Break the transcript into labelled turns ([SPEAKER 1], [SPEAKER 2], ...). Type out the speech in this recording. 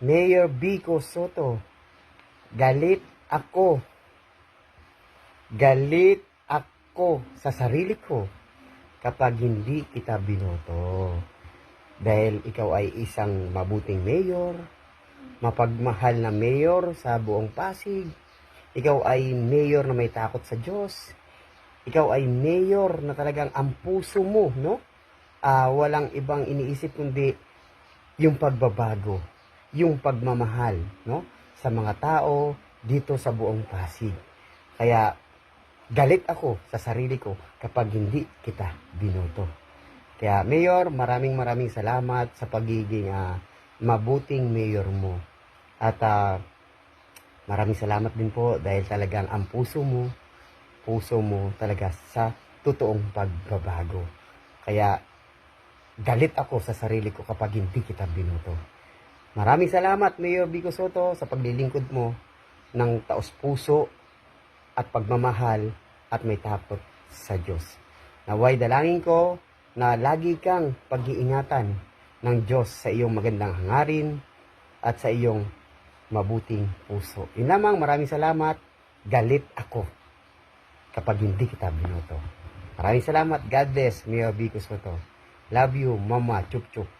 [SPEAKER 1] Mayor Vico Soto, galit ako. Galit ako sa sarili ko kapag hindi kita binoto. Dahil ikaw ay isang mabuting mayor, mapagmahal na mayor sa buong Pasig. Ikaw ay mayor na may takot sa Diyos. Ikaw ay mayor na talagang ang puso mo, no? Walang ibang iniisip kundi yung pagbabago, yung pagmamahal, no? Sa mga tao dito sa buong Pasig. Kaya galit ako sa sarili ko kapag hindi kita binoto. Kaya Mayor, maraming salamat sa pagiging mabuting mayor mo. At maraming salamat din po dahil talagang ang puso mo talaga sa totoong pagbabago. Kaya galit ako sa sarili ko kapag hindi kita binoto. Maraming salamat Mayor Vico Soto sa paglilingkod mo ng taos puso at pagmamahal at may takot sa Diyos. Naway dalangin ko na lagi kang pag-iingatan ng Diyos sa iyong magandang hangarin at sa iyong mabuting puso. Yun lamang, maraming salamat. Galit ako kapag hindi kita binoto. Maraming salamat. God bless, Mayor Vico Soto. Love you, Mama. Chup chup.